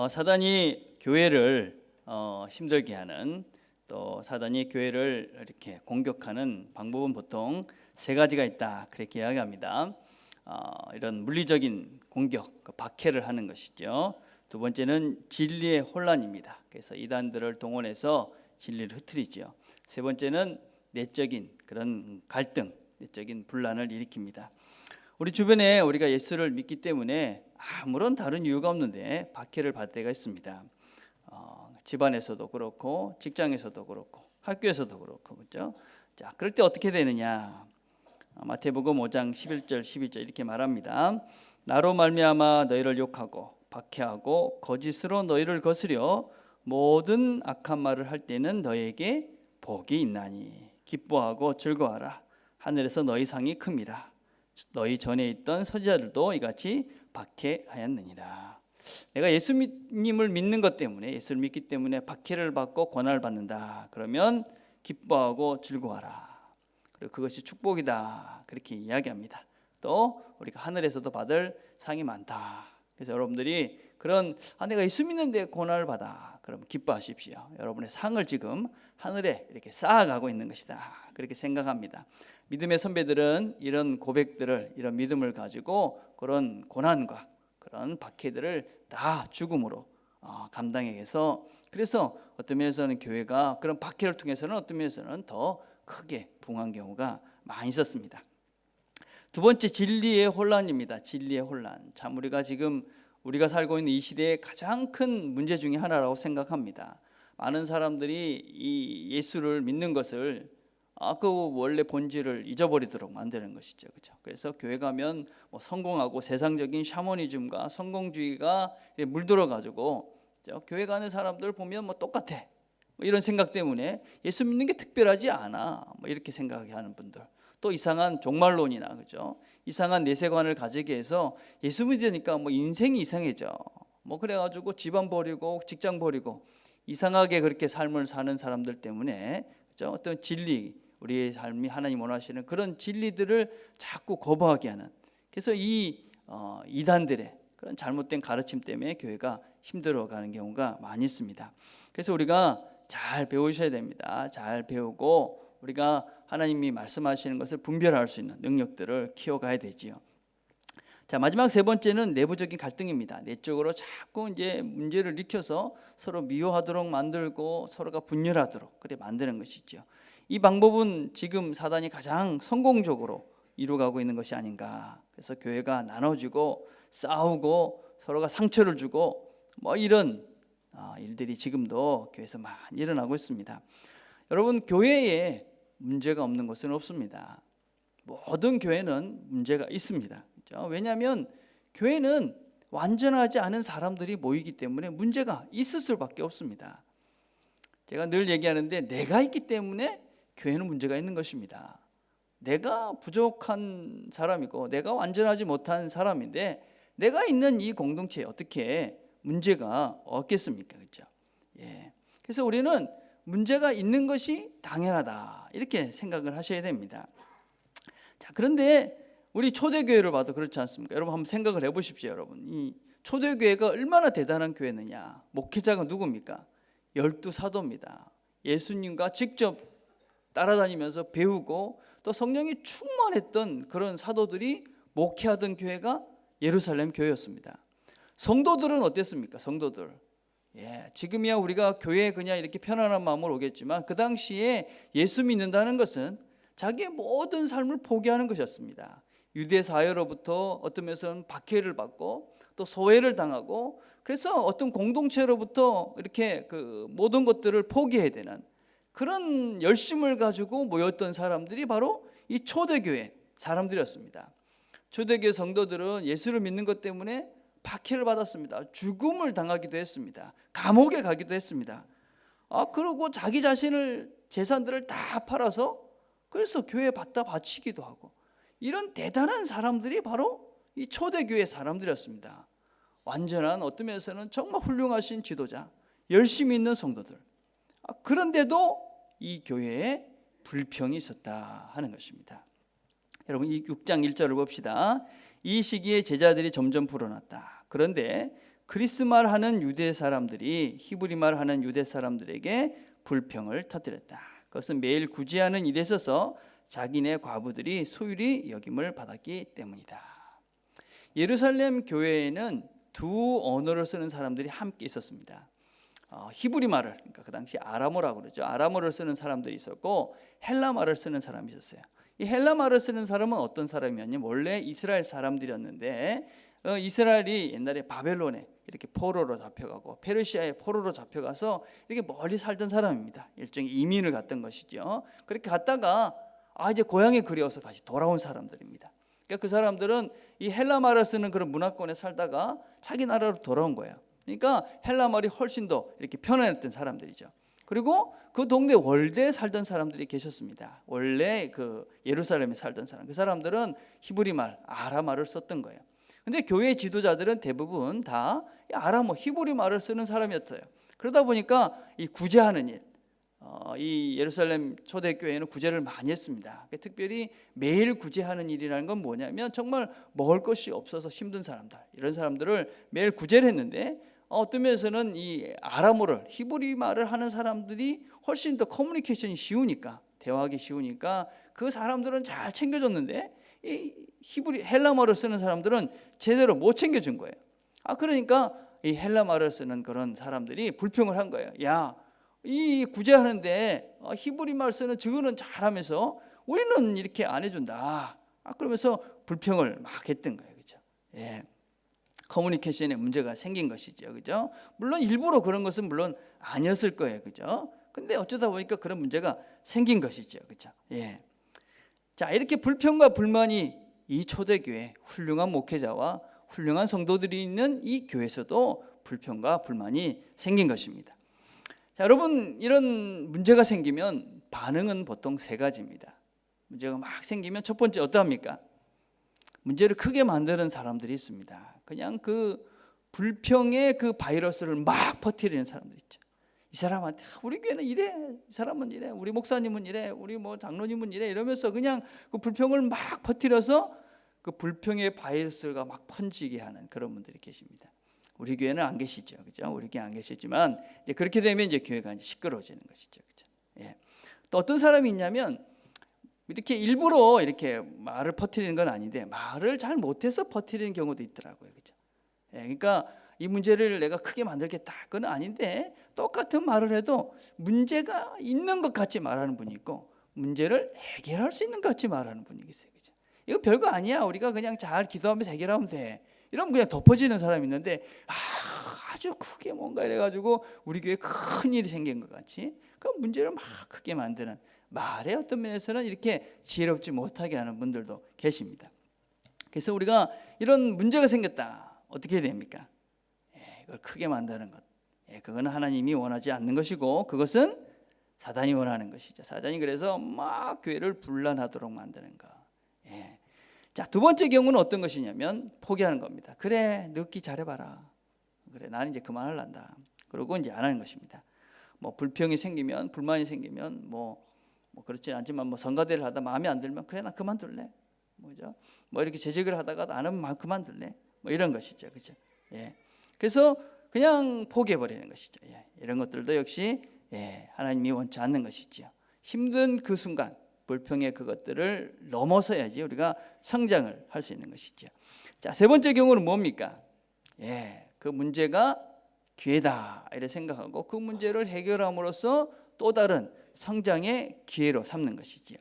사단이 교회를 힘들게 하는, 또 사단이 교회를 이렇게 공격하는 방법은 보통 세 가지가 있다, 그렇게 이야기합니다. 이런 물리적인 공격, 박해를 하는 것이죠. 두 번째는 진리의 혼란입니다. 그래서 이단들을 동원해서 진리를 흐트리죠. 세 번째는 내적인 그런 갈등, 내적인 분란을 일으킵니다. 우리 주변에 우리가 예수를 믿기 때문에 아무런 다른 이유가 없는데 박해를 받을 때가 있습니다. 집안에서도 그렇고, 직장에서도 그렇고, 학교에서도 그렇고, 그렇죠? 자, 그럴 때 어떻게 되느냐? 마태복음 5장 11절 12절 이렇게 말합니다. 나로 말미암아 너희를 욕하고 박해하고 거짓으로 너희를 거스려 모든 악한 말을 할 때는 너희에게 복이 있나니 기뻐하고 즐거워하라. 하늘에서 너희 상이 큼이라. 너희 전에 있던 선지자들도 이같이 박해하였느니라. 내가 예수님을 믿는 것 때문에, 예수를 믿기 때문에 박해를 받고 고난을 받는다. 그러면 기뻐하고 즐거워하라. 그리고 그것이 축복이다, 그렇게 이야기합니다. 또 우리가 하늘에서도 받을 상이 많다. 그래서 여러분들이 그런 내가 예수 믿는데 고난을 받아, 그럼 기뻐하십시오. 여러분의 상을 지금 하늘에 이렇게 쌓아가고 있는 것이다, 그렇게 생각합니다. 믿음의 선배들은 이런 고백들을, 이런 믿음을 가지고 그런 고난과 그런 박해들을 다 죽음으로 감당해서, 그래서 어떤 면에서는 교회가 그런 박해를 통해서는 어떤 면에서는 더 크게 부흥한 경우가 많이 있었습니다. 두 번째, 진리의 혼란입니다. 진리의 혼란. 참 우리가 살고 있는 이 시대의 가장 큰 문제 중에 하나라고 생각합니다. 많은 사람들이 이 예수를 믿는 것을 그 원래 본질을 잊어버리도록 만드는 것이죠, 그렇죠? 그래서 교회 가면 성공하고 세상적인 샤머니즘과 성공주의가 물들어 가지고, 교회 가는 사람들 보면 똑같아, 이런 생각 때문에 예수 믿는 게 특별하지 않아, 이렇게 생각하는 분들, 또 이상한 종말론이나, 그죠? 이상한 내세관을 가지게 해서 예수 믿으니까 인생이 이상해져, 그래가지고 집안 버리고 직장 버리고 이상하게 그렇게 삶을 사는 사람들 때문에, 그죠? 어떤 진리, 우리의 삶이 하나님 원하시는 그런 진리들을 자꾸 거부하게 하는, 그래서 이 이단들의 그런 잘못된 가르침 때문에 교회가 힘들어가는 경우가 많이 있습니다. 그래서 우리가 잘 배우셔야 됩니다. 잘 배우고 우리가 하나님이 말씀하시는 것을 분별할 수 있는 능력들을 키워가야 되지요. 자, 마지막 세 번째는 내부적인 갈등입니다. 내적으로 자꾸 이제 문제를 일으켜서 서로 미워하도록 만들고 서로가 분열하도록 그래 만드는 것이죠. 이 방법은 지금 사단이 가장 성공적으로 이루어가고 있는 것이 아닌가. 그래서 교회가 나눠지고 싸우고 서로가 상처를 주고 이런 일들이 지금도 교회에서 많이 일어나고 있습니다. 여러분, 교회에 문제가 없는 것은 없습니다. 모든 교회는 문제가 있습니다. 그렇죠? 왜냐하면 교회는 완전하지 않은 사람들이 모이기 때문에 문제가 있을 수밖에 없습니다. 제가 늘 얘기하는데, 내가 있기 때문에 교회는 문제가 있는 것입니다. 내가 부족한 사람이고 내가 완전하지 못한 사람인데 내가 있는 이 공동체에 어떻게 문제가 없겠습니까? 그렇죠? 예. 그래서 우리는 문제가 있는 것이 당연하다, 이렇게 생각을 하셔야 됩니다. 자, 그런데 우리 초대교회를 봐도 그렇지 않습니까? 여러분 한번 생각을 해보십시오. 여러분, 이 초대교회가 얼마나 대단한 교회느냐. 목회자가 누굽니까? 12사도입니다. 예수님과 직접 따라다니면서 배우고 또 성령이 충만했던 그런 사도들이 목회하던 교회가 예루살렘 교회였습니다. 성도들은 어땠습니까? 성도들, 지금이야 우리가 교회에 그냥 이렇게 편안한 마음으로 오겠지만 그 당시에 예수 믿는다는 것은 자기의 모든 삶을 포기하는 것이었습니다. 유대 사회로부터 어떤 면에서는 박해를 받고 또 소외를 당하고, 그래서 어떤 공동체로부터 이렇게 그 모든 것들을 포기해야 되는 그런 열심을 가지고 모였던 사람들이 바로 이 초대교회 사람들이었습니다. 초대교회 성도들은 예수를 믿는 것 때문에 박해를 받았습니다. 죽음을 당하기도 했습니다. 감옥에 가기도 했습니다. 그리고 자기 자신을, 재산들을 다 팔아서 그래서 교회에 갖다 바치기도 하고, 이런 대단한 사람들이 바로 이 초대교회 사람들이었습니다. 완전한, 어떤 면에서는 정말 훌륭하신 지도자, 열심히 있는 성도들. 그런데도 이 교회에 불평이 있었다 하는 것입니다. 여러분, 이 6장 1절을 봅시다. 이 시기에 제자들이 점점 불어났다. 그런데 그리스말 하는 유대 사람들이 히브리말 하는 유대 사람들에게 불평을 터뜨렸다. 그것은 매일 구제하는 일에 있어서 자기네 과부들이 소홀히 여김을 받았기 때문이다. 예루살렘 교회에는 두 언어를 쓰는 사람들이 함께 있었습니다. 히브리 말을, 그러니까 그 당시 아람어라고 그러죠. 아람어를 쓰는 사람들이 있었고 헬라 말을 쓰는 사람이 있었어요. 이 헬라 말을 쓰는 사람은 어떤 사람이었냐면 원래 이스라엘 사람들이었는데 이스라엘이 옛날에 바벨론에 이렇게 포로로 잡혀가고 페르시아의 포로로 잡혀가서 이렇게 멀리 살던 사람입니다. 일종의 이민을 갔던 것이죠. 그렇게 갔다가 이제 고향이 그리워서 다시 돌아온 사람들입니다. 그러니까 그 사람들은 이 헬라 말을 쓰는 그런 문화권에 살다가 자기 나라로 돌아온 거예요. 그러니까 헬라 말이 훨씬 더 이렇게 편안했던 사람들이죠. 그리고 그 동네 월대에 살던 사람들이 계셨습니다. 원래 그 예루살렘에 살던 사람, 그 사람들은 히브리 말, 아람어를 썼던 거예요. 근데 교회 지도자들은 대부분 다 아람어, 히브리 말을 쓰는 사람이었어요. 그러다 보니까 이 구제하는 일, 이 예루살렘 초대교회는 구제를 많이 했습니다. 특별히 매일 구제하는 일이라는 건 뭐냐면 정말 먹을 것이 없어서 힘든 사람들, 이런 사람들을 매일 구제를 했는데 어떤 면에서는 이 아람어를, 히브리 말을 하는 사람들이 훨씬 더 커뮤니케이션이 쉬우니까, 대화하기 쉬우니까 그 사람들은 잘 챙겨줬는데 이 히브리 헬라말을 쓰는 사람들은 제대로 못 챙겨준 거예요. 그러니까 이 헬라말을 쓰는 그런 사람들이 불평을 한 거예요. 야, 이 구제하는데 히브리 말 쓰는 저거는 잘하면서 우리는 이렇게 안 해준다. 그러면서 불평을 막 했던 거예요, 그렇죠? 예. 커뮤니케이션에 문제가 생긴 것이죠, 그죠? 물론 일부러 그런 것은 물론 아니었을 거예요, 그죠? 근데 어쩌다 보니까 그런 문제가 생긴 것이죠, 그죠? 예. 자, 이렇게 불평과 불만이 이 초대교회 훌륭한 목회자와 훌륭한 성도들이 있는 이 교회에서도 불평과 불만이 생긴 것입니다. 자, 여러분, 이런 문제가 생기면 반응은 보통 세 가지입니다. 문제가 막 생기면 첫 번째 어떠합니까? 문제를 크게 만드는 사람들이 있습니다. 그냥 그 불평의 그 바이러스를 막 퍼뜨리는 사람들 있죠. 이 사람한테 우리 교회는 이래, 이 사람은 이래, 우리 목사님은 이래, 우리 뭐 장로님은 이래, 이러면서 그냥 그 불평을 막 퍼뜨려서 그 불평의 바이러스가 막 번지게 하는 그런 분들이 계십니다. 우리 교회는 안 계시죠, 그죠? 우리 교회 안 계시지만 이제 그렇게 되면 이제 교회가 이제 시끄러워지는 것이죠, 그죠? 예. 또 어떤 사람이 있냐면 이렇게 일부러 이렇게 말을 퍼뜨리는 건 아닌데 말을 잘 못해서 퍼뜨리는 경우도 있더라고요, 그죠? 예, 그러니까 이 문제를 내가 크게 만들겠다, 그건 아닌데 똑같은 말을 해도 문제가 있는 것 같이 말하는 분이 있고 문제를 해결할 수 있는 것 같이 말하는 분이 있어요, 그죠? 이거 별거 아니야, 우리가 그냥 잘 기도하면서 해결하면 돼, 이러면 그냥 덮어지는 사람이 있는데 아주 크게 뭔가 이래가지고 우리 교회에 큰 일이 생긴 것 같이 그 문제를 막 크게 만드는, 말의 어떤 면에서는 이렇게 지혜롭지 못하게 하는 분들도 계십니다. 그래서 우리가 이런 문제가 생겼다, 어떻게 됩니까? 이걸 크게 만드는 것, 그거는 하나님이 원하지 않는 것이고 그것은 사단이 원하는 것이죠. 사단이 그래서 막 교회를 분란하도록 만드는 것. 자, 두 번째 경우는 어떤 것이냐면 포기하는 겁니다. 그래, 늦기 잘해봐라. 그래, 나는 이제 그만할란다. 그러고 이제 안 하는 것입니다. 뭐 불평이 생기면, 불만이 생기면 뭐 그렇지 않지만 뭐 성가대를 하다 마음에 안 들면 그래, 나 그만둘래. 뭐죠? 뭐 이렇게 재직을 하다가 나는 그만둘래. 뭐 이런 것이죠, 그렇죠? 예. 그래서 그냥 포기해버리는 것이죠. 예. 이런 것들도 역시 하나님이 원치 않는 것이죠. 힘든 그 순간 불평의 그것들을 넘어서야지 우리가 성장을 할 수 있는 것이죠. 자, 세 번째 경우는 뭡니까? 그 문제가 기회다 이렇게 생각하고 그 문제를 해결함으로써 또 다른 성장의 기회로 삼는 것이지요.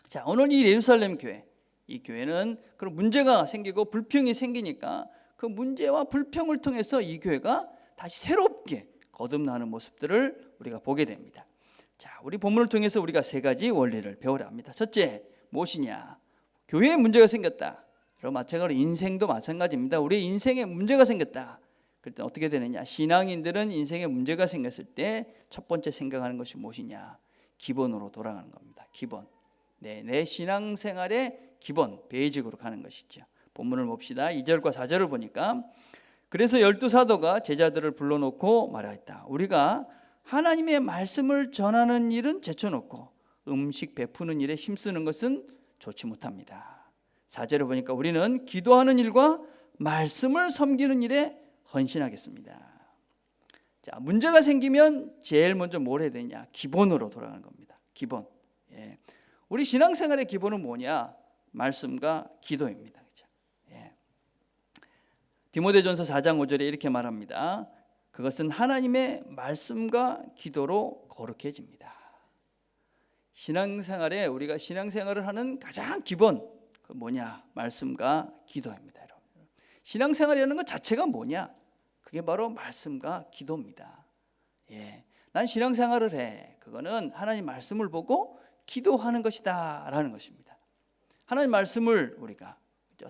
자, 오늘 이 예루살렘 교회, 이 교회는 그런 문제가 생기고 불평이 생기니까 그 문제와 불평을 통해서 이 교회가 다시 새롭게 거듭나는 모습들을 우리가 보게 됩니다. 자, 우리 본문을 통해서 우리가 세 가지 원리를 배우려 합니다. 첫째, 무엇이냐? 교회에 문제가 생겼다. 그럼 마찬가지로 인생도 마찬가지입니다. 우리의 인생에 문제가 생겼다. 그럴 때 어떻게 되느냐? 신앙인들은 인생에 문제가 생겼을 때 첫 번째 생각하는 것이 무엇이냐? 기본으로 돌아가는 겁니다. 기본. 내 신앙생활의 기본, 베이직으로 가는 것이죠. 본문을 봅시다. 2절과 4절을 보니까 그래서 12사도가 제자들을 불러놓고 말하였다. 우리가 하나님의 말씀을 전하는 일은 제쳐놓고 음식 베푸는 일에 힘쓰는 것은 좋지 못합니다. 4절을 보니까 우리는 기도하는 일과 말씀을 섬기는 일에 헌신하겠습니다. 자, 문제가 생기면 제일 먼저 뭘 해야 되냐? 기본으로 돌아가는 겁니다. 기본. 예. 우리 신앙생활의 기본은 뭐냐? 말씀과 기도입니다. 그렇죠? 예. 디모데전서 4장 5절에 이렇게 말합니다. 그것은 하나님의 말씀과 기도로 거룩해집니다. 신앙생활에 우리가 신앙생활을 하는 가장 기본 그 뭐냐? 말씀과 기도입니다. 여러분. 신앙생활이라는 것 자체가 뭐냐? 그게 바로 말씀과 기도입니다. 예. 난 신앙생활을 해. 그거는 하나님 말씀을 보고 기도하는 것이다 라는 것입니다. 하나님 말씀을 우리가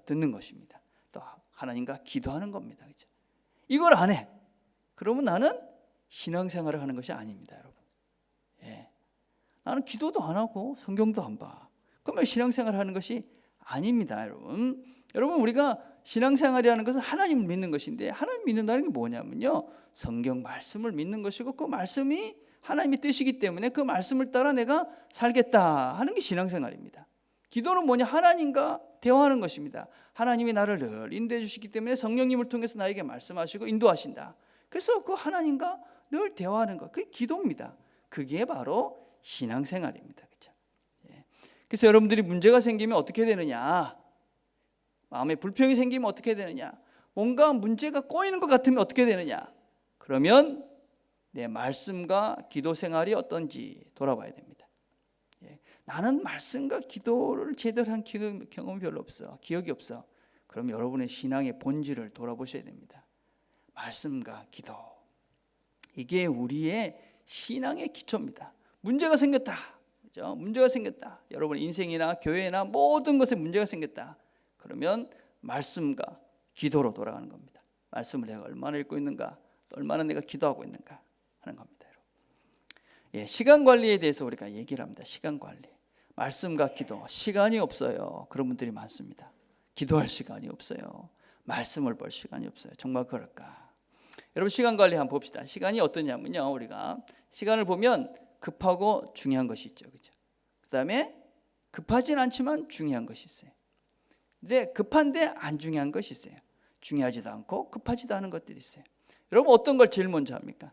듣는 것입니다. 또 하나님과 기도하는 겁니다. 그렇죠? 이걸 안 해. 그러면 나는 신앙생활을 하는 것이 아닙니다, 여러분. 예. 나는 기도도 안 하고 성경도 안 봐. 그러면 신앙생활을 하는 것이 아닙니다, 여러분. 여러분, 우리가 신앙생활이라는 것은 하나님을 믿는 것인데, 하나님 믿는다는 게 뭐냐면요, 성경 말씀을 믿는 것이고 그 말씀이 하나님의 뜻이기 때문에 그 말씀을 따라 내가 살겠다 하는 게 신앙생활입니다. 기도는 뭐냐? 하나님과 대화하는 것입니다. 하나님이 나를 늘 인도해 주시기 때문에 성령님을 통해서 나에게 말씀하시고 인도하신다. 그래서 그 하나님과 늘 대화하는 것, 그게 기도입니다. 그게 바로 신앙생활입니다. 그렇죠? 예. 그래서 여러분들이 문제가 생기면 어떻게 되느냐? 마음에 불평이 생기면 어떻게 되느냐? 뭔가 문제가 꼬이는 것 같으면 어떻게 되느냐? 그러면 내 말씀과 기도 생활이 어떤지 돌아봐야 됩니다. 예. 나는 말씀과 기도를 제대로 한 경험이 별로 없어. 기억이 없어. 그럼 여러분의 신앙의 본질을 돌아보셔야 됩니다. 말씀과 기도. 이게 우리의 신앙의 기초입니다. 문제가 생겼다. 그렇죠? 문제가 생겼다. 여러분의 인생이나 교회나 모든 것에 문제가 생겼다. 그러면 말씀과 기도로 돌아가는 겁니다. 말씀을 내가 얼마나 읽고 있는가, 얼마나 내가 기도하고 있는가 하는 겁니다. 예, 시간 관리에 대해서 우리가 얘기를 합니다. 시간 관리. 말씀과 기도. 시간이 없어요. 그런 분들이 많습니다. 기도할 시간이 없어요. 말씀을 볼 시간이 없어요. 정말 그럴까? 여러분, 시간 관리 한번 봅시다. 시간이 어떠냐면요, 우리가 시간을 보면 급하고 중요한 것이 있죠. 그렇죠? 그다음에 급하진 않지만 중요한 것이 있어요. 근데 급한데 안 중요한 것이 있어요. 중요하지도 않고 급하지도 않은 것들이 있어요. 여러분, 어떤 걸 제일 먼저 합니까?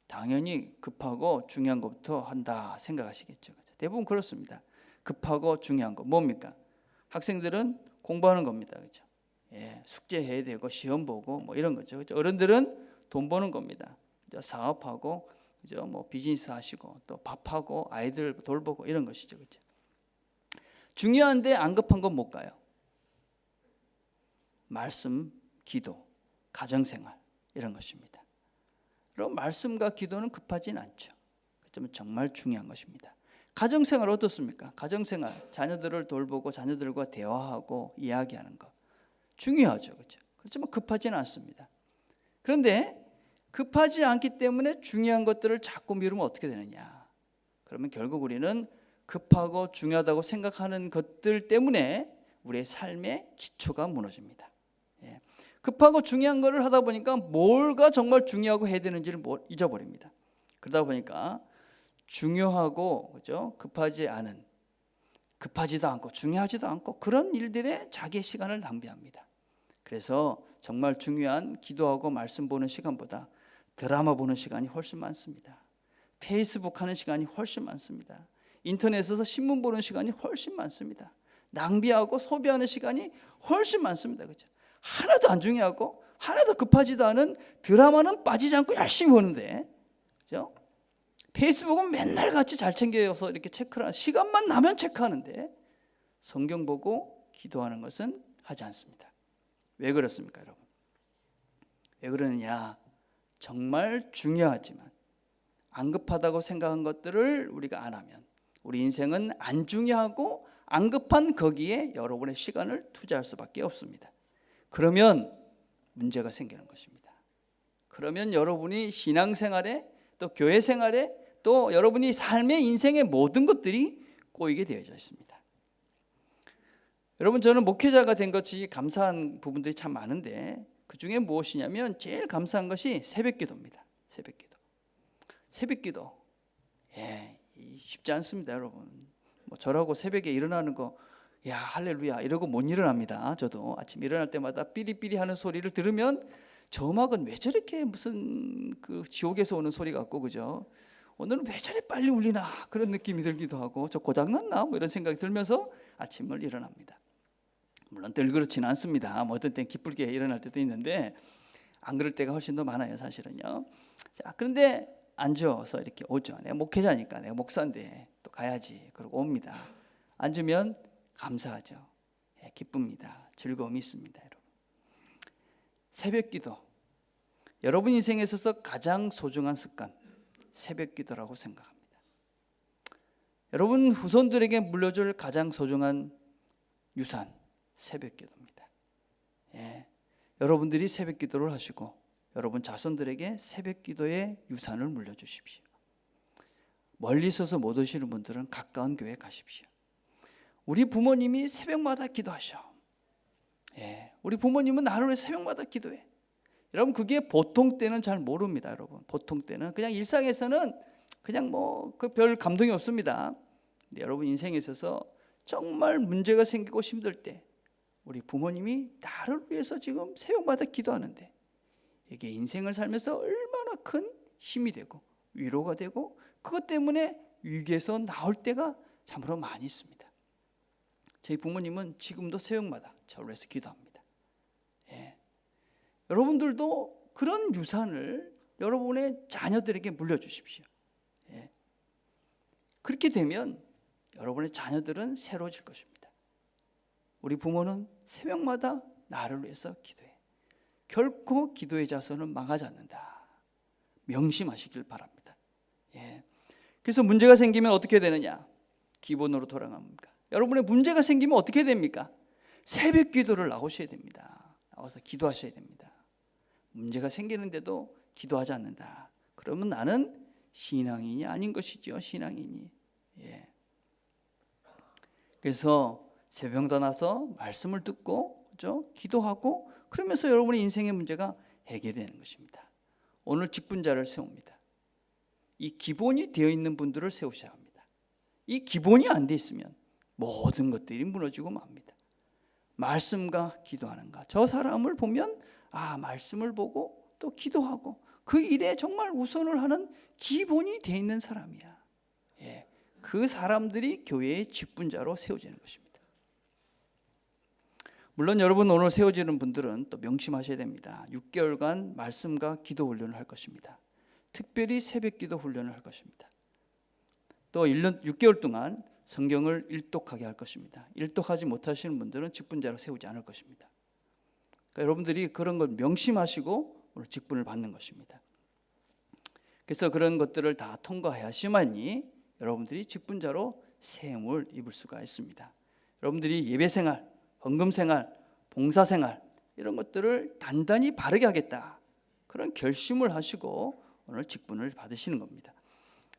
당연히 급하고 중요한 것부터 한다 생각하시겠죠. 대부분 그렇습니다. 급하고 중요한 거 뭡니까? 학생들은 공부하는 겁니다. 그렇죠? 예, 숙제해야 되고 시험 보고 뭐 이런 거죠. 그렇죠? 어른들은 돈 버는 겁니다. 그렇죠? 사업하고 그죠? 뭐 비즈니스 하시고 또 밥하고 아이들 돌보고 이런 것이죠. 그렇죠? 중요한데 안 급한 건 못 가요. 말씀, 기도, 가정생활 이런 것입니다. 그럼 말씀과 기도는 급하진 않죠. 그렇지만 정말 중요한 것입니다. 가정생활 어떻습니까? 가정생활, 자녀들을 돌보고 자녀들과 대화하고 이야기하는 것 중요하죠. 그렇죠? 그렇지만 급하지는 않습니다. 그런데 급하지 않기 때문에 중요한 것들을 자꾸 미루면 어떻게 되느냐? 그러면 결국 우리는 급하고 중요하다고 생각하는 것들 때문에 우리의 삶의 기초가 무너집니다. 예. 급하고 중요한 것을 하다 보니까 뭘가 정말 중요하고 해야 되는지를 잊어버립니다. 그러다 보니까 중요하고 그죠? 급하지도 않고 중요하지도 않고 그런 일들에 자기의 시간을 낭비합니다. 그래서 정말 중요한 기도하고 말씀 보는 시간보다 드라마 보는 시간이 훨씬 많습니다. 페이스북 하는 시간이 훨씬 많습니다. 인터넷에서 신문 보는 시간이 훨씬 많습니다. 낭비하고 소비하는 시간이 훨씬 많습니다. 그렇죠? 하나도 안 중요하고 하나도 급하지도 않은 드라마는 빠지지 않고 열심히 보는데, 그렇죠? 페이스북은 맨날 같이 잘 챙겨서 이렇게 체크를 하는, 시간만 나면 체크하는데 성경 보고 기도하는 것은 하지 않습니다. 왜 그렇습니까, 여러분? 왜 그러느냐? 정말 중요하지만 안 급하다고 생각한 것들을 우리가 안 하면 우리 인생은 안 중요하고 안 급한 거기에 여러분의 시간을 투자할 수밖에 없습니다. 그러면 문제가 생기는 것입니다. 그러면 여러분이 신앙생활에 또 교회 생활에 또 여러분이 삶의 인생의 모든 것들이 꼬이게 되어져 있습니다. 여러분, 저는 목회자가 된 것이 감사한 부분들이 참 많은데 그 중에 무엇이냐면 제일 감사한 것이 새벽기도입니다. 새벽기도. 예, 쉽지 않습니다, 여러분. 뭐 저라고 새벽에 일어나는 거 야 할렐루야 이러고 못 일어납니다. 저도 아침 일어날 때마다 삐리삐리 하는 소리를 들으면 저 음악은 왜 저렇게 무슨 그 지옥에서 오는 소리 같고, 그죠? 오늘은 왜 저래 빨리 울리나 그런 느낌이 들기도 하고, 저 고장났나 뭐 이런 생각이 들면서 아침을 일어납니다. 물론 늘 그렇지는 않습니다. 뭐 어떤 때는 기쁘게 일어날 때도 있는데 안 그럴 때가 훨씬 더 많아요, 사실은요. 자, 그런데 앉아서 이렇게 오죠. 내가 목회자니까, 내가 목사인데 또 가야지. 그러고 옵니다. 앉으면 감사하죠. 예, 기쁩니다. 즐거움이 있습니다, 여러분. 새벽기도, 여러분 인생에 있어서 가장 소중한 습관, 새벽기도라고 생각합니다. 여러분 후손들에게 물려줄 가장 소중한 유산, 새벽기도입니다. 예, 여러분들이 새벽기도를 하시고 여러분 자손들에게 새벽기도의 유산을 물려주십시오. 멀리 있어서 못 오시는 분들은 가까운 교회에 가십시오. 우리 부모님이 새벽마다 기도하셔. 예, 우리 부모님은 하루에 새벽마다 기도해. 여러분 그게 보통 때는 잘 모릅니다. 여러분 보통 때는 그냥 일상에서는 그냥 뭐 그 별 감동이 없습니다. 근데 여러분 인생에 있어서 정말 문제가 생기고 힘들 때 우리 부모님이 나를 위해서 지금 새벽마다 기도하는데, 이게 인생을 살면서 얼마나 큰 힘이 되고 위로가 되고, 그것 때문에 위기에서 나올 때가 참으로 많이 있습니다. 저희 부모님은 지금도 새벽마다 저를 위해서 기도합니다. 예. 여러분들도 그런 유산을 여러분의 자녀들에게 물려주십시오. 예. 그렇게 되면 여러분의 자녀들은 새로워질 것입니다. 우리 부모는 새벽마다 나를 위해서 기도해. 결코 기도의 자손은 망하지 않는다. 명심하시길 바랍니다. 예. 그래서 문제가 생기면 어떻게 되느냐? 기본으로 돌아갑니다. 여러분의 문제가 생기면 어떻게 됩니까? 새벽 기도를 나오셔야 됩니다. 나와서 기도하셔야 됩니다. 문제가 생기는데도 기도하지 않는다. 그러면 나는 신앙인이 아닌 것이죠. 신앙인이. 예. 그래서 새벽마다 나서 말씀을 듣고, 그렇죠? 기도하고, 그러면서 여러분의 인생의 문제가 해결되는 것입니다. 오늘 직분자를 세웁니다. 이 기본이 되어 있는 분들을 세우셔야 합니다. 이 기본이 안 돼 있으면 모든 것들이 무너지고 맙니다. 말씀과 기도하는가. 저 사람을 보면 말씀을 보고 또 기도하고 그 일에 정말 우선을 하는 기본이 되어 있는 사람이야. 예, 그 사람들이 교회의 직분자로 세워지는 것입니다. 물론 여러분 오늘 세워지는 분들은 또 명심하셔야 됩니다. 6개월간 말씀과 기도 훈련을 할 것입니다. 특별히 새벽기도 훈련을 할 것입니다. 또 1년 6개월 동안 성경을 일독하게 할 것입니다. 일독하지 못하시는 분들은 직분자로 세우지 않을 것입니다. 그러니까 여러분들이 그런 걸 명심하시고 오늘 직분을 받는 것입니다. 그래서 그런 것들을 다 통과하셔야만이 여러분들이 직분자로 세움을 입을 수가 있습니다. 여러분들이 예배생활, 헌금생활, 봉사생활 이런 것들을 단단히 바르게 하겠다, 그런 결심을 하시고 오늘 직분을 받으시는 겁니다.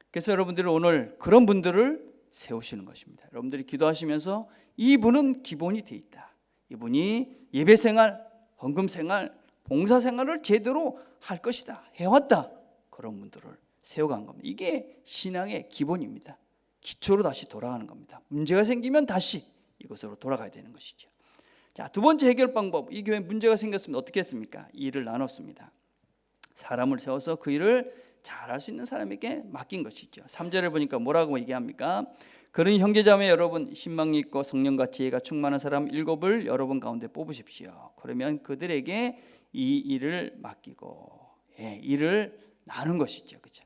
그래서 여러분들이 오늘 그런 분들을 세우시는 것입니다. 여러분들이 기도하시면서 이분은 기본이 돼 있다. 이분이 예배생활, 헌금생활, 봉사생활을 제대로 할 것이다, 해왔다. 그런 분들을 세워간 겁니다. 이게 신앙의 기본입니다. 기초로 다시 돌아가는 겁니다. 문제가 생기면 다시 이것으로 돌아가야 되는 것이죠. 자, 두 번째 해결 방법. 이 교회에 문제가 생겼으면 어떻게 했습니까? 이 일을 나눴습니다. 사람을 세워서 그 일을 잘할 수 있는 사람에게 맡긴 것이죠. 3절에 보니까 뭐라고 얘기합니까? 그러니 형제자매 여러분, 신망이 있고 성령과 지혜가 충만한 사람 7을 여러분 가운데 뽑으십시오. 그러면 그들에게 이 일을 맡기고, 일을 나눈 것이죠. 그렇죠?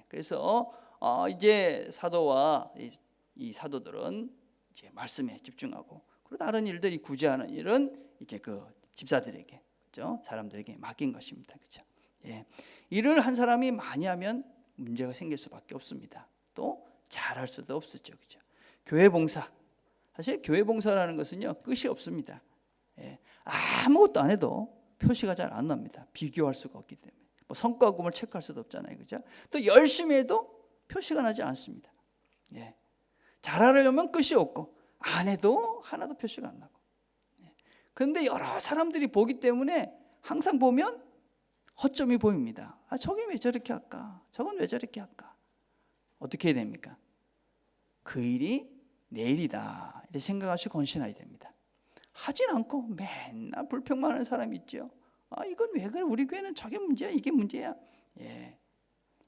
그래서 이제 사도와 이 사도들은 이제 말씀에 집중하고, 그리고 다른 일들이 구제하는 일은 이제 그 집사들에게, 그렇죠? 사람들에게 맡긴 것입니다. 그렇죠? 일을 한 사람이 많이 하면 문제가 생길 수밖에 없습니다. 또 잘할 수도 없었죠. 그렇죠? 교회 봉사, 사실 교회 봉사라는 것은요 끝이 없습니다. 아무것도 안 해도 표시가 잘 안 납니다. 비교할 수가 없기 때문에. 뭐 성과금을 체크할 수도 없잖아요. 그렇죠? 또 열심히 해도 표시가 나지 않습니다. 잘하려면 끝이 없고, 안 해도 하나도 표시가 안 나고. 그런데 여러 사람들이 보기 때문에 항상 보면 허점이 보입니다. 저긴 왜 저렇게 할까? 저건 왜 저렇게 할까? 어떻게 해야 됩니까? 그 일이 내일이다 이렇게 생각하시고 헌신해야 됩니다. 하진 않고 맨날 불평만 하는 사람이 있죠. 이건 왜 그래? 우리 교회는 저게 문제야, 이게 문제야.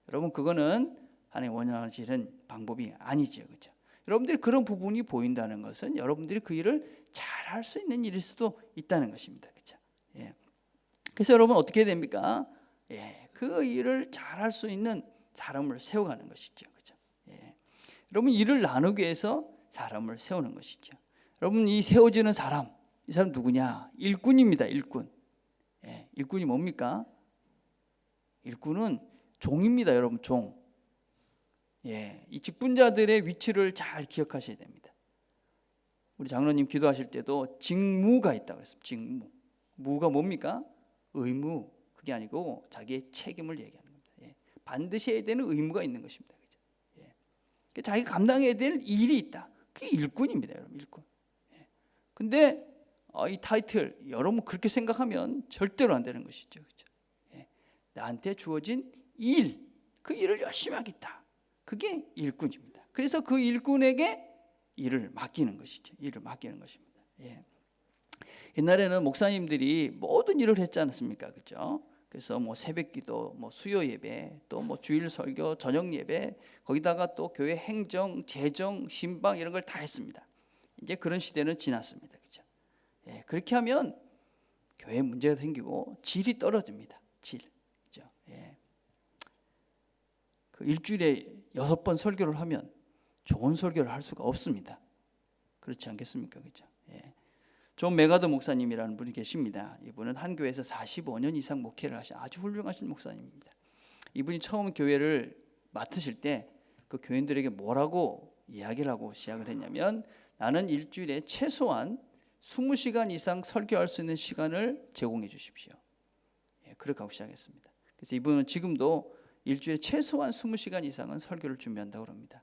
여러분 그거는 하나님 원하시는 방법이 아니죠, 그렇죠? 여러분들이 그런 부분이 보인다는 것은 여러분들이 그 일을 잘할 수 있는 일일 수도 있다는 것입니다, 그렇죠? 그래서 여러분 어떻게 해야 됩니까? 그 일을 잘할 수 있는 사람을 세워가는 것이죠, 그렇죠? 여러분 일을 나누기 위해서 사람을 세우는 것이죠. 여러분 이 세워지는 사람, 이 사람 누구냐? 일꾼입니다, 일꾼. 일꾼이 뭡니까? 일꾼은 종입니다, 여러분, 종. 이 직분자들의 위치를 잘 기억하셔야 됩니다. 우리 장로님 기도하실 때도 직무가 있다고 했습니다. 직무. 무가 뭡니까? 의무. 그게 아니고 자기의 책임을 얘기하는 겁니다. 반드시 해야 되는 의무가 있는 것입니다. 그죠? 자기가 감당해야 될 일이 있다. 그게 일꾼입니다, 여러분, 일꾼. 근데 이 타이틀 여러분 그렇게 생각하면 절대로 안 되는 것이죠, 그렇죠? 나한테 주어진 일, 그 일을 열심히 하겠다. 그게 일꾼입니다. 그래서 그 일꾼에게 일을 맡기는 것이죠. 일을 맡기는 것입니다. 옛날에는 목사님들이 모든 일을 했지 않습니까, 그렇죠? 그래서 뭐 새벽기도, 뭐 수요 예배, 또 뭐 주일 설교, 저녁 예배, 거기다가 또 교회 행정, 재정, 신방 이런 걸 다 했습니다. 이제 그런 시대는 지났습니다, 그렇죠? 그렇게 하면 교회에 문제가 생기고 질이 떨어집니다. 질, 그렇죠? 그 일주일에 6번 설교를 하면 좋은 설교를 할 수가 없습니다. 그렇지 않겠습니까, 그렇죠? 존 메가드 목사님이라는 분이 계십니다. 이분은 한 교회에서 45년 이상 목회를 하신 아주 훌륭하신 목사님입니다. 이분이 처음 교회를 맡으실 때 그 교인들에게 뭐라고 이야기를 하고 시작을 했냐면, 나는 일주일에 최소한 20시간 이상 설교할 수 있는 시간을 제공해 주십시오. 그렇게 하고 시작했습니다. 그래서 이분은 지금도 일주일에 최소한 20시간 이상은 설교를 준비한다고 합니다.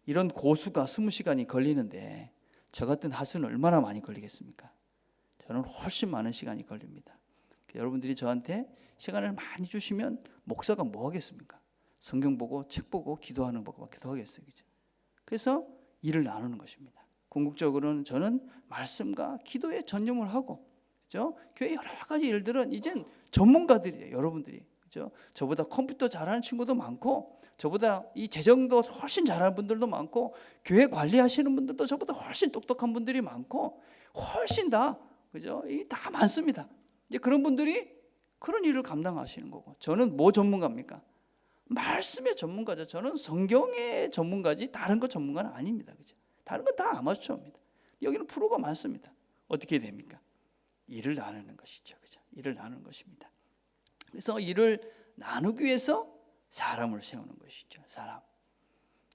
이런 고수가 20시간이 걸리는데 저 같은 하수는 얼마나 많이 걸리겠습니까? 저는 훨씬 많은 시간이 걸립니다. 여러분들이 저한테 시간을 많이 주시면 목사가 뭐 하겠습니까? 성경 보고 책 보고 기도하는 것밖에 더 하겠어요, 그죠? 그래서 일을 나누는 것입니다. 궁극적으로는 저는 말씀과 기도에 전념을 하고, 그죠? 교회 여러 가지 일들은 이젠 전문가들이에요, 여러분들이. 그죠? 저보다 컴퓨터 잘하는 친구도 많고, 저보다 이 재정도 훨씬 잘하는 분들도 많고, 교회 관리하시는 분들도 저보다 훨씬 똑똑한 분들이 많고, 훨씬 다, 그죠? 이 다 많습니다. 이제 그런 분들이 그런 일을 감당하시는 거고, 저는 뭐 전문가입니까? 말씀의 전문가죠. 저는 성경의 전문가지 다른 거 전문가는 아닙니다, 그죠? 다른 건 다 아마추어입니다. 여기는 프로가 많습니다. 어떻게 됩니까? 일을 나누는 것이죠, 그죠? 일을 나누는 것입니다. 그래서 일을 나누기 위해서 사람을 세우는 것이죠. 사람.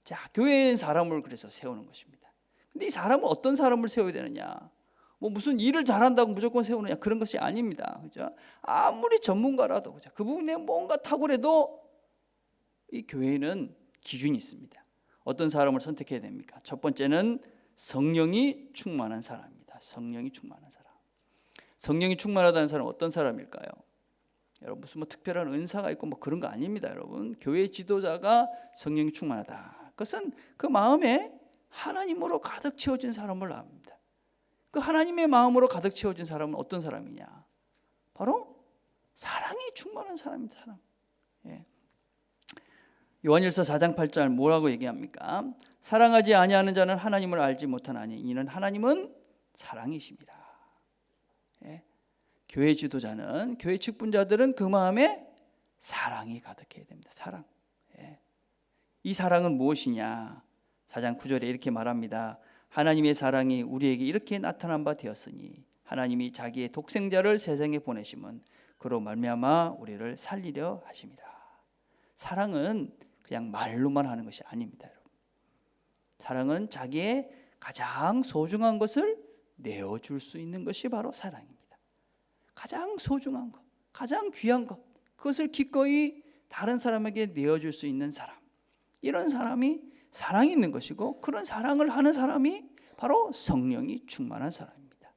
자, 교회엔 사람을 그래서 세우는 것입니다. 근데 이 사람은 어떤 사람을 세워야 되느냐? 뭐 무슨 일을 잘한다고 무조건 세우느냐, 그런 것이 아닙니다. 그죠? 아무리 전문가라도, 그죠? 그 부분에 뭔가 탁월해도 이 교회에는 기준이 있습니다. 어떤 사람을 선택해야 됩니까? 첫 번째는 성령이 충만한 사람입니다. 성령이 충만한 사람. 성령이 충만하다는 사람은 어떤 사람일까요? 여러분 무슨 뭐 특별한 은사가 있고 뭐 그런 거 아닙니다, 여러분. 교회 지도자가 성령이 충만하다. 그것은 그 마음에 하나님으로 가득 채워진 사람을 말합니다. 그 하나님의 마음으로 가득 채워진 사람은 어떤 사람이냐? 바로 사랑이 충만한 사람입니다. 사랑. 요한일서 4장 8절 뭐라고 얘기합니까? 사랑하지 아니하는 자는 하나님을 알지 못하나니 이는 하나님은 사랑이십니다. 교회 지도자는, 교회 직분자들은 그 마음에 사랑이 가득해야 됩니다. 사랑. 이 사랑은 무엇이냐? 4장 9절에 이렇게 말합니다. 하나님의 사랑이 우리에게 이렇게 나타난 바 되었으니 하나님이 자기의 독생자를 세상에 보내심은 그로 말미암아 우리를 살리려 하심이라. 사랑은 그냥 말로만 하는 것이 아닙니다, 여러분. 사랑은 자기의 가장 소중한 것을 내어줄 수 있는 것이 바로 사랑입니다. 가장 소중한 것, 가장 귀한 것, 그것을 기꺼이 다른 사람에게 내어줄 수 있는 사람, 이런 사람이 사랑이 있는 것이고, 그런 사랑을 하는 사람이 바로 성령이 충만한 사람입니다.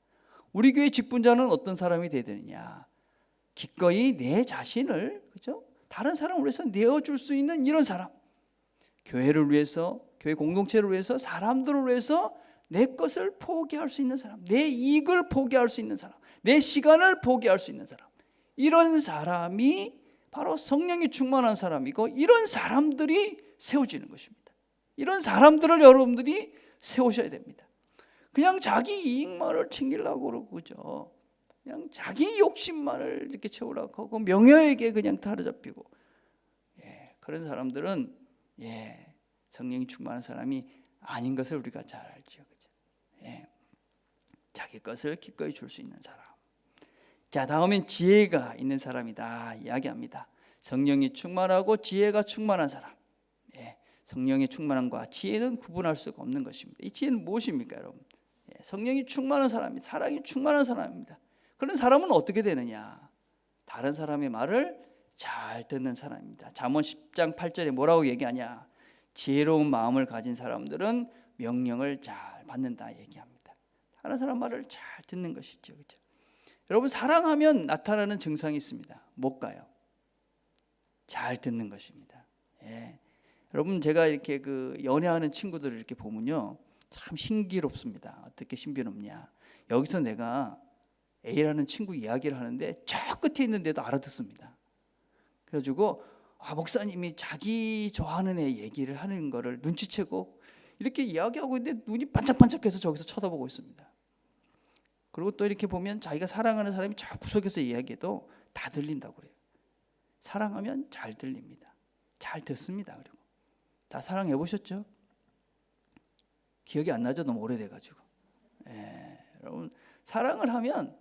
우리 교회 직분자는 어떤 사람이 되어야 되느냐? 기꺼이 내 자신을, 그죠? 다른 사람을 위해서 내어줄 수 있는 이런 사람. 교회를 위해서, 교회 공동체를 위해서, 사람들을 위해서 내 것을 포기할 수 있는 사람, 내 이익을 포기할 수 있는 사람, 내 시간을 포기할 수 있는 사람, 이런 사람이 바로 성령이 충만한 사람이고, 이런 사람들이 세워지는 것입니다. 이런 사람들을 여러분들이 세우셔야 됩니다. 그냥 자기 이익만을 챙기려고 그러고, 그죠? 그냥 자기 욕심만을 이렇게 채우려고 하고, 명예에게 그냥 사로잡히고, 그런 사람들은 성령이 충만한 사람이 아닌 것을 우리가 잘 알죠, 그죠? 자기 것을 기꺼이 줄 수 있는 사람. 자, 다음엔 지혜가 있는 사람이다 이야기합니다. 성령이 충만하고 지혜가 충만한 사람. 성령의 충만함과 지혜는 구분할 수가 없는 것입니다. 이 지혜는 무엇입니까, 여러분? 성령이 충만한 사람이, 사랑이 충만한 사람입니다. 그런 사람은 어떻게 되느냐? 다른 사람의 말을 잘 듣는 사람입니다. 잠언 10장 8절에 뭐라고 얘기하냐? 지혜로운 마음을 가진 사람들은 명령을 잘 받는다 얘기합니다. 다른 사람 말을 잘 듣는 것이죠, 그렇죠? 여러분, 사랑하면 나타나는 증상이 있습니다. 뭘까요? 잘 듣는 것입니다. 여러분, 제가 이렇게 그 연애하는 친구들을 이렇게 보면요, 참 신기롭습니다. 어떻게 신비롭냐? 여기서 내가 A라는 친구 이야기를 하는데 저 끝에 있는데도 알아듣습니다. 그래가지고 목사님이 자기 좋아하는 애 얘기를 하는 거를 눈치채고 이렇게 이야기하고 있는데 눈이 반짝반짝해서 저기서 쳐다보고 있습니다. 그리고 또 이렇게 보면 자기가 사랑하는 사람이 저 구석에서 이야기해도 다 들린다고 그래요. 사랑하면 잘 들립니다. 잘 듣습니다. 그리고 다 사랑해 보셨죠? 기억이 안 나죠? 너무 오래돼가지고. 여러분, 사랑을 하면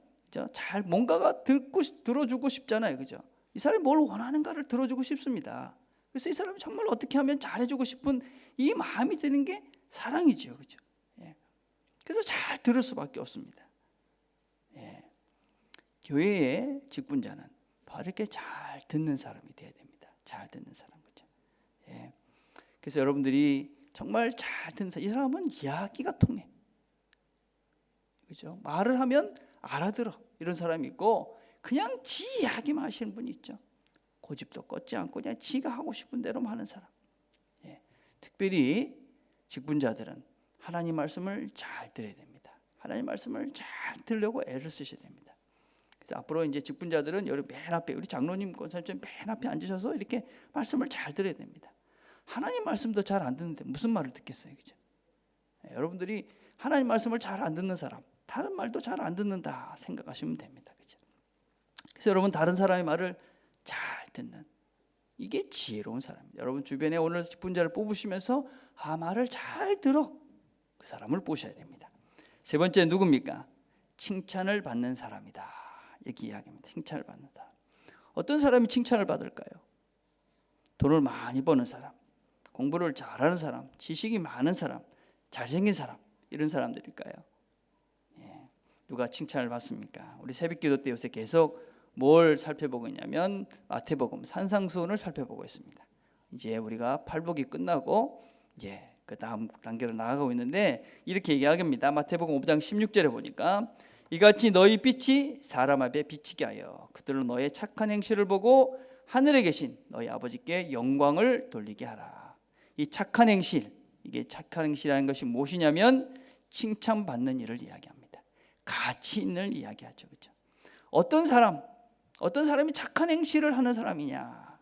잘 뭔가가 들어주고 싶잖아요, 그죠? 이 사람이 뭘 원하는가를 들어주고 싶습니다. 그래서 이 사람이 정말 어떻게 하면 잘해주고 싶은 이 마음이 드는 게 사랑이죠, 그죠? 그래서 잘 들을 수밖에 없습니다. 교회의 직분자는 바로 이렇게 잘 듣는 사람이 돼야 됩니다. 잘 듣는 사람, 그죠? 그래서 여러분들이 정말 잘 듣는 사람, 이 사람은 이야기가 통해, 그죠? 말을 하면 알아들어, 이런 사람이 있고, 그냥 지 이야기만 하시는 분이 있죠. 고집도 꺾지 않고 그냥 지가 하고 싶은 대로만 하는 사람. 특별히 직분자들은 하나님 말씀을 잘 들어야 됩니다. 하나님 말씀을 잘 들으려고 애를 쓰셔야 됩니다. 그래서 앞으로 이제 직분자들은 여기 맨 앞에, 우리 장로님, 권사님 맨 앞에 앉으셔서 이렇게 말씀을 잘 들어야 됩니다. 하나님 말씀도 잘 안 듣는데 무슨 말을 듣겠어요, 그죠? 여러분들이 하나님 말씀을 잘 안 듣는 사람, 다른 말도 잘 안 듣는다 생각하시면 됩니다, 그죠? 그래서 여러분, 다른 사람의 말을 잘 듣는, 이게 지혜로운 사람입니다. 여러분 주변에 오늘 직분자를 뽑으시면서 말을 잘 들어, 그 사람을 보셔야 됩니다. 세 번째 누굽니까? 칭찬을 받는 사람이다 이렇게 이야기합니다. 칭찬을 받는 사람. 어떤 사람이 칭찬을 받을까요? 돈을 많이 버는 사람, 공부를 잘하는 사람, 지식이 많은 사람, 잘생긴 사람, 이런 사람들일까요? 누가 칭찬을 받습니까? 우리 새벽기도 때 요새 계속 뭘 살펴보고 있냐면 마태복음 산상수훈을 살펴보고 있습니다. 이제 우리가 팔복이 끝나고 이제 그 다음 단계로 나아가고 있는데 이렇게 얘기합니다. 마태복음 5장 16절에 보니까 이같이 너희 빛이 사람 앞에 비치게 하여 그들로 너의 착한 행실을 보고 하늘에 계신 너희 아버지께 영광을 돌리게 하라. 이 착한 행실, 이게 착한 행실이라는 것이 무엇이냐면 칭찬받는 일을 이야기합니다. 가치 있는 일 이야기하죠, 그렇죠? 어떤 사람이 착한 행실을 하는 사람이냐?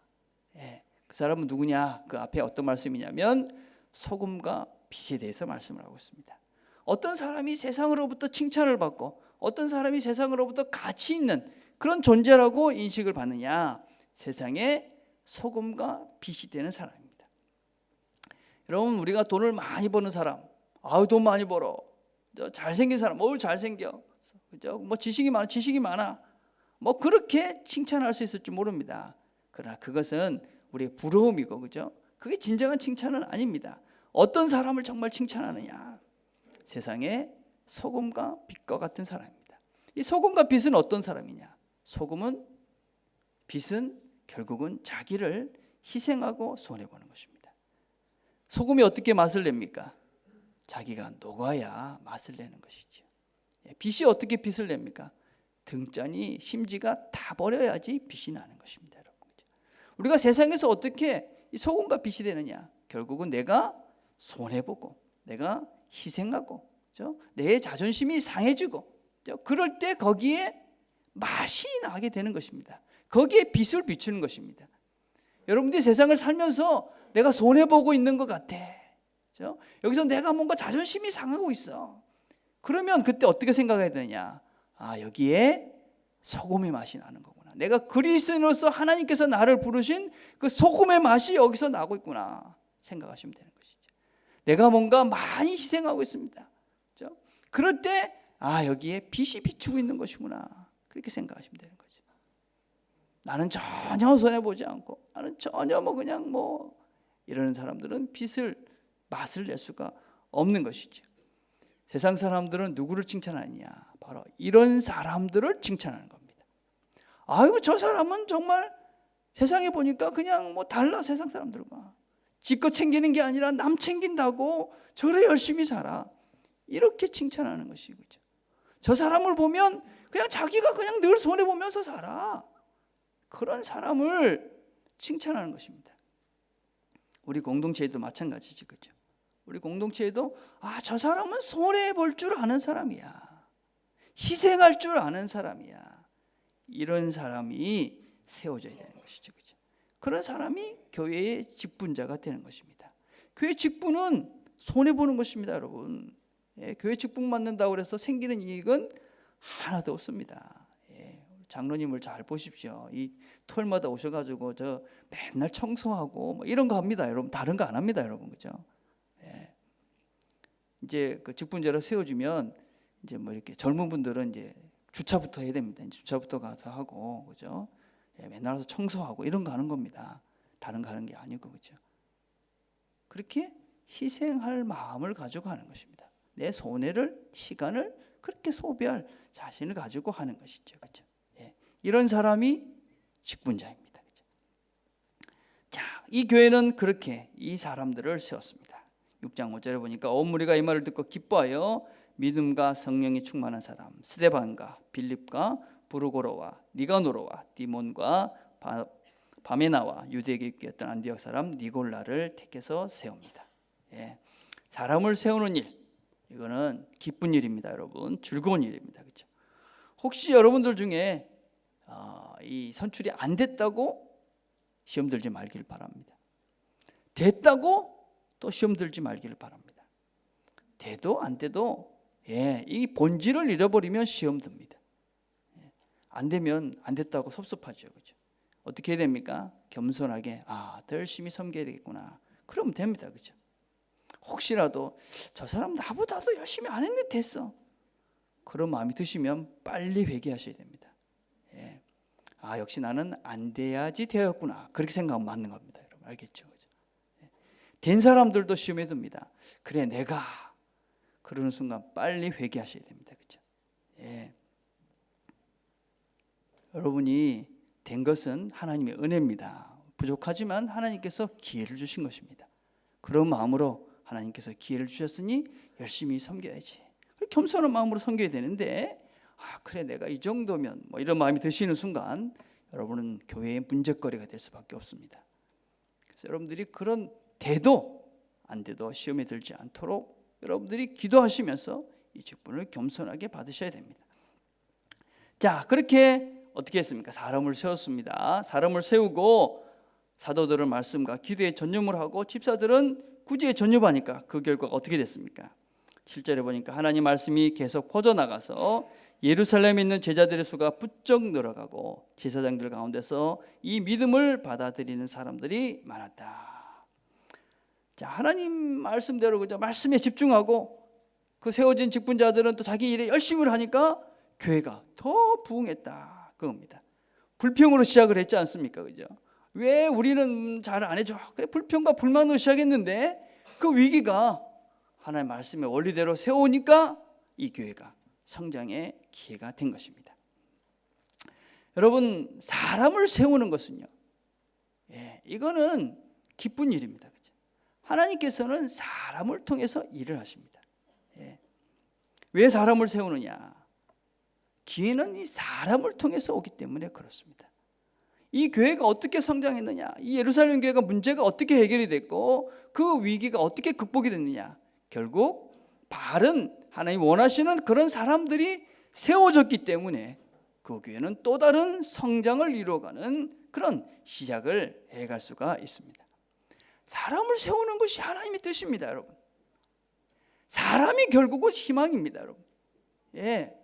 그 사람은 누구냐? 그 앞에 어떤 말씀이냐면 소금과 빛에 대해서 말씀을 하고 있습니다. 어떤 사람이 세상으로부터 칭찬을 받고 어떤 사람이 세상으로부터 가치 있는 그런 존재라고 인식을 받느냐? 세상의 소금과 빛이 되는 사람입니다. 여러분, 우리가 돈을 많이 버는 사람, 돈 많이 벌어, 잘생긴 사람, 잘생겨, 그죠? 뭐 지식이 많아, 뭐 그렇게 칭찬할 수 있을지 모릅니다. 그러나 그것은 우리의 부러움이고, 그죠? 그게 진정한 칭찬은 아닙니다. 어떤 사람을 정말 칭찬하느냐? 세상에 소금과 빛과 같은 사람입니다. 이 소금과 빛은 어떤 사람이냐? 소금은, 빛은 결국은 자기를 희생하고 손해보는 것입니다. 소금이 어떻게 맛을 냅니까? 자기가 녹아야 맛을 내는 것이죠. 빛이 어떻게 빛을 냅니까? 등잔이 심지가 다 버려야지 빛이 나는 것입니다, 여러분. 우리가 세상에서 어떻게 이 소금과 빛이 되느냐? 결국은 내가 손해보고 내가 희생하고 그렇죠? 내 자존심이 상해지고 그렇죠? 그럴 때 거기에 맛이 나게 되는 것입니다. 거기에 빛을 비추는 것입니다. 여러분들이 세상을 살면서 내가 손해보고 있는 것 같아. 그렇죠? 여기서 내가 뭔가 자존심이 상하고 있어. 그러면 그때 어떻게 생각해야 되느냐? 아, 여기에 소금의 맛이 나는 거구나. 내가 그리스도인으로서 하나님께서 나를 부르신 그 소금의 맛이 여기서 나고 있구나 생각하시면 되는 것이죠. 내가 뭔가 많이 희생하고 있습니다. 그렇죠? 그럴 때 아, 여기에 빛이 비추고 있는 것이구나 그렇게 생각하시면 되는 거죠. 나는 전혀 손해보지 않고 나는 전혀 그냥 이러는 사람들은 빛을 맛을 낼 수가 없는 것이죠. 세상 사람들은 누구를 칭찬하느냐? 바로 이런 사람들을 칭찬하는 겁니다. 아이고 저 사람은 정말 세상에 보니까 그냥 달라 세상 사람들과. 지껏 챙기는 게 아니라 남 챙긴다고 저래 열심히 살아. 이렇게 칭찬하는 것이죠. 저 사람을 보면 그냥 자기가 그냥 늘 손해보면서 살아. 그런 사람을 칭찬하는 것입니다. 우리 공동체에도 마찬가지지, 그렇죠? 우리 공동체에도 저 사람은 손해볼 줄 아는 사람이야. 희생할 줄 아는 사람이야. 이런 사람이 세워져야 되는 것이죠, 그렇죠? 그런 사람이 교회의 직분자가 되는 것입니다. 교회 직분은 손해보는 것입니다, 여러분. 교회 직분 맡는다고 해서 생기는 이익은 하나도 없습니다. 장로님을 잘 보십시오. 이 토요일마다 오셔가지고 저 맨날 청소하고 이런 거 합니다, 여러분. 다른 거 안 합니다, 여러분, 그죠? 이제 그 직분자로 세워주면 이제 이렇게 젊은 분들은 이제 주차부터 해야 됩니다. 주차부터 가서 하고, 그죠? 맨날 와서 청소하고 이런 거 하는 겁니다. 다른 거 하는 게 아니고, 그죠? 그렇게 희생할 마음을 가지고 하는 것입니다. 내 손해를, 시간을 그렇게 소비할 자신을 가지고 하는 것이죠, 그죠? 이런 사람이 직분자입니다. 그죠? 자, 이 교회는 그렇게 이 사람들을 세웠습니다. 6장 5절에 보니까 온 무리가 이 말을 듣고 기뻐하여 믿음과 성령이 충만한 사람 스데반과 빌립과 부르고로와 니가노로와 디몬과 바메나와 유대에게 있던 안디옥 사람 니골라를 택해서 세웁니다. 사람을 세우는 일, 이거는 기쁜 일입니다, 여러분. 즐거운 일입니다, 그렇죠? 혹시 여러분들 중에 이 선출이 안 됐다고 시험 들지 말길 바랍니다. 됐다고 또 시험 들지 말기를 바랍니다. 돼도 안 돼도 이 본질을 잃어버리면 시험 듭니다. 안 되면 안 됐다고 섭섭하죠, 그렇죠? 어떻게 해야 됩니까? 겸손하게 더 열심히 섬겨야 되겠구나. 그러면 됩니다, 그렇죠? 혹시라도 저 사람 나보다도 열심히 안 했는데 됐어. 그런 마음이 드시면 빨리 회개하셔야 됩니다. 역시 나는 안 돼야지 되었구나. 그렇게 생각하면 맞는 겁니다, 여러분. 알겠죠? 된 사람들도 시험에 듭니다. 그래 내가 그러는 순간 빨리 회개하셔야 됩니다. 그렇죠? 여러분이 된 것은 하나님의 은혜입니다. 부족하지만 하나님께서 기회를 주신 것입니다. 그런 마음으로 하나님께서 기회를 주셨으니 열심히 섬겨야지. 겸손한 마음으로 섬겨야 되는데 그래 내가 이 정도면 이런 마음이 드시는 순간 여러분은 교회의 문제거리가 될 수밖에 없습니다. 그래서 여러분들이 그런 돼도 안 돼도 시험에 들지 않도록 여러분들이 기도하시면서 이 직분을 겸손하게 받으셔야 됩니다. 자, 그렇게 어떻게 했습니까? 사람을 세웠습니다. 사람을 세우고 사도들은 말씀과 기도에 전념을 하고 집사들은 구제에 전념하니까 그 결과가 어떻게 됐습니까? 7절에 보니까 하나님 말씀이 계속 퍼져나가서 예루살렘에 있는 제자들의 수가 부쩍 늘어가고 제사장들 가운데서 이 믿음을 받아들이는 사람들이 많았다. 자, 하나님 말씀대로 그죠? 말씀에 집중하고 그 세워진 직분자들은 또 자기 일에 열심히 하니까 교회가 더 부흥했다. 그겁니다. 불평으로 시작을 했지 않습니까? 그죠? 왜 우리는 잘 안 해줘? 그래, 불평과 불만으로 시작했는데 그 위기가 하나님의 말씀의 원리대로 세우니까 이 교회가 성장의 기회가 된 것입니다. 여러분, 사람을 세우는 것은요, 이거는 기쁜 일입니다. 그죠? 하나님께서는 사람을 통해서 일을 하십니다. 왜 사람을 세우느냐? 기회는 이 사람을 통해서 오기 때문에 그렇습니다. 이 교회가 어떻게 성장했느냐, 이 예루살렘 교회가 문제가 어떻게 해결이 됐고 그 위기가 어떻게 극복이 됐느냐, 결국 바른 하나님 원하시는 그런 사람들이 세워졌기 때문에 그 교회는 또 다른 성장을 이루어가는 그런 시작을 해갈 수가 있습니다. 사람을 세우는 것이 하나님의 뜻입니다, 여러분. 사람이 결국은 희망입니다, 여러분. 예,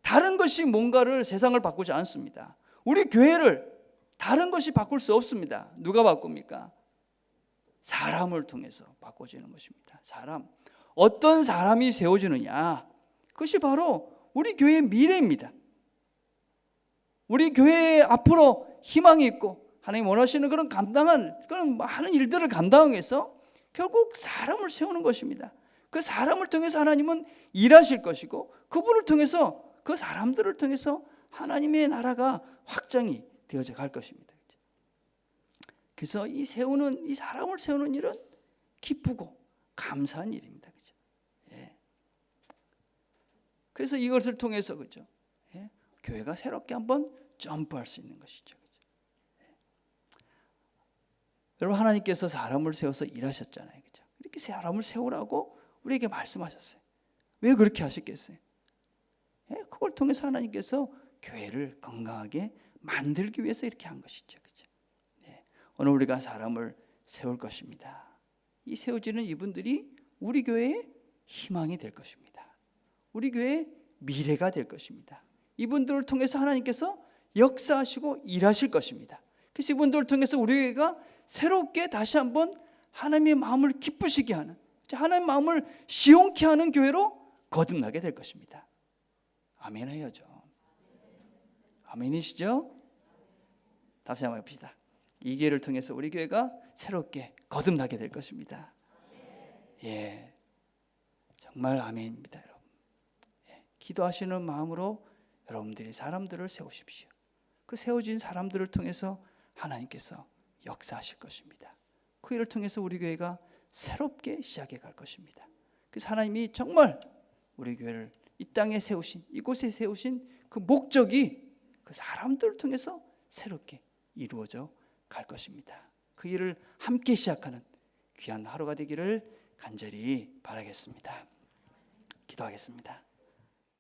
다른 것이 뭔가를 세상을 바꾸지 않습니다. 우리 교회를 다른 것이 바꿀 수 없습니다. 누가 바꿉니까? 사람을 통해서 바꿔지는 것입니다. 사람. 어떤 사람이 세워지느냐, 그것이 바로 우리 교회의 미래입니다. 우리 교회에 앞으로 희망이 있고 하나님 원하시는 그런 그런 많은 일들을 감당하기 위해서 결국 사람을 세우는 것입니다. 그 사람을 통해서 하나님은 일하실 것이고 그분을 통해서, 그 사람들을 통해서 하나님의 나라가 확장이 되어져 갈 것입니다. 그래서 이 사람을 세우는 일은 기쁘고 감사한 일입니다. 그죠? 예. 그래서 이것을 통해서, 그죠? 예. 교회가 새롭게 한번 점프할 수 있는 것이죠. 그죠? 예. 여러분, 하나님께서 사람을 세워서 일하셨잖아요. 그죠? 이렇게 사람을 세우라고 우리에게 말씀하셨어요. 왜 그렇게 하셨겠어요? 예. 그걸 통해서 하나님께서 교회를 건강하게 만들기 위해서 이렇게 한 것이죠. 그죠? 예. 오늘 우리가 사람을 세울 것입니다. 이 세워지는 이분들이 우리 교회의 희망이 될 것입니다. 우리 교회의 미래가 될 것입니다. 이분들을 통해서 하나님께서 역사하시고 일하실 것입니다. 그래서 이분들을 통해서 우리 교회가 새롭게 다시 한번 하나님의 마음을 기쁘시게 하는, 하나님의 마음을 시원케 하는 교회로 거듭나게 될 것입니다. 아멘 해야죠. 아멘이시죠? 다시 한번 해봅시다. 이 기회를 통해서 우리 교회가 새롭게 거듭나게 될 것입니다. 예, 정말 아멘입니다, 여러분. 예, 기도하시는 마음으로 여러분들이 사람들을 세우십시오. 그 세워진 사람들을 통해서 하나님께서 역사하실 것입니다. 그 일을 통해서 우리 교회가 새롭게 시작해 갈 것입니다. 그래서 하나님이 정말 우리 교회를 이 땅에 세우신, 이곳에 세우신 그 목적이 그 사람들을 통해서 새롭게 이루어져 갈 것입니다. 그 일을 함께 시작하는 귀한 하루가 되기를 간절히 바라겠습니다. 기도하겠습니다.